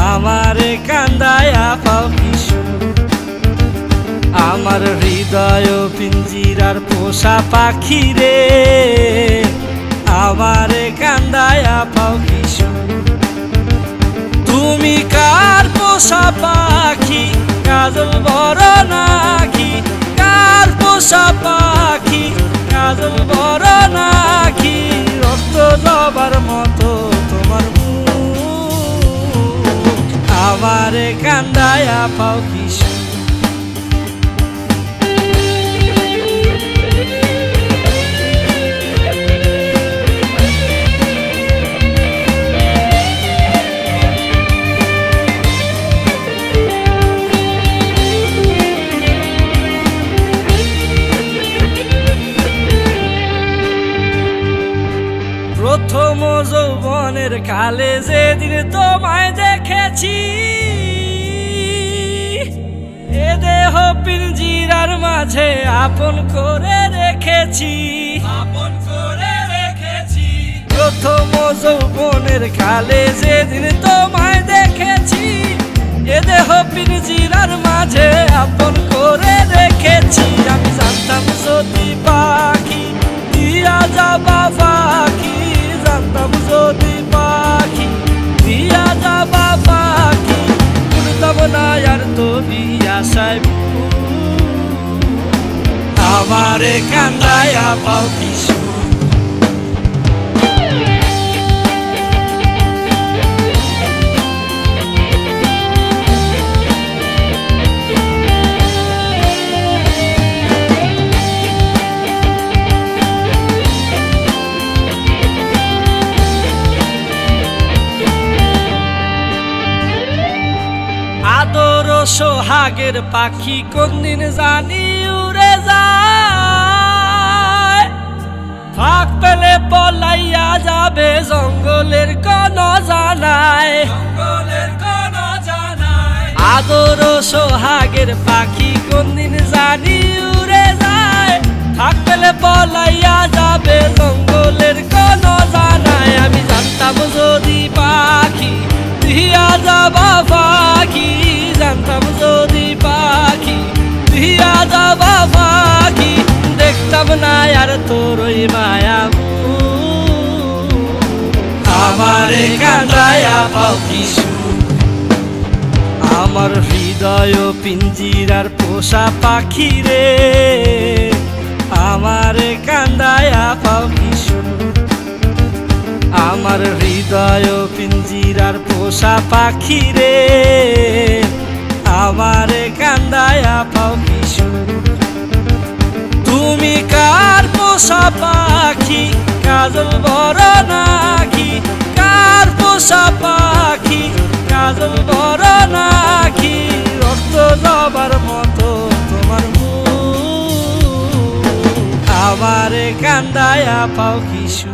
আমারে কান্দায়া পাও কিশু আমার হৃদয় পিঞ্জিরার পোষা পাখি রে আমারে কান্দায়া পাও কিশু তুমি কার পোষা পাখি কাজল বড় নাকি কার পোষা পাখি কাজল বড় নাকি রক্ত জবার মতো তোমার মুখ আমারে কান্দায়া পাও কিশু প্রথম যৌবনের কালে যেদিন তোমায় দেখেছি এ দেহ পিঞ্জিরার মাঝে আপন করে রেখেছি প্রথম যৌবনের কালে যেদিন তোমায় দেখেছি এ দেহ পিঞ্জিরার মাঝে আপন করে রেখেছি আমি জানতাম যদি পাখি দিয়া যাবা পাখি জানতাম যদি পাখি দিয়া যাবা পাখি উড়তাম না আর তুমি আশায় আমারে কান্দায়া পাও কিশু আদর সোহাগের পাখি কোনদিন জানি উড়ে যায় ফাঁক পেলে পলাইয়া যাবে জঙ্গলের কোন জানায় আদর সোহাগের পাখি কোনদিন জানি উড়ে যায় ফাঁক পেলে পলাইয়া যাবে জঙ্গলের কোন জানায় আমি জানতাম যদি পাখি দিয়া যাবা পাখি জানতাম যদি পাখি দিয়া যাবা পাখি দেখতাম না আর তোর ওই মায়া আমারে কান্দায়া পাও কিশু আমার হৃদয় পিঞ্জিরার পোষা পাখি রে আমারে কান্দায়া পাও কিশু আমার হৃদয় পিঞ্জিরার পোষা পাখি রে আমারে কান্দায়া পাও কিশু তুমি কার পোষা পাখি কাজল বড় নাকি কার পোষা পাখি কাজল বড় নাকি রক্ত জবার মতো তোমার মুখ আমারে কান্দায়া পাও কিশু।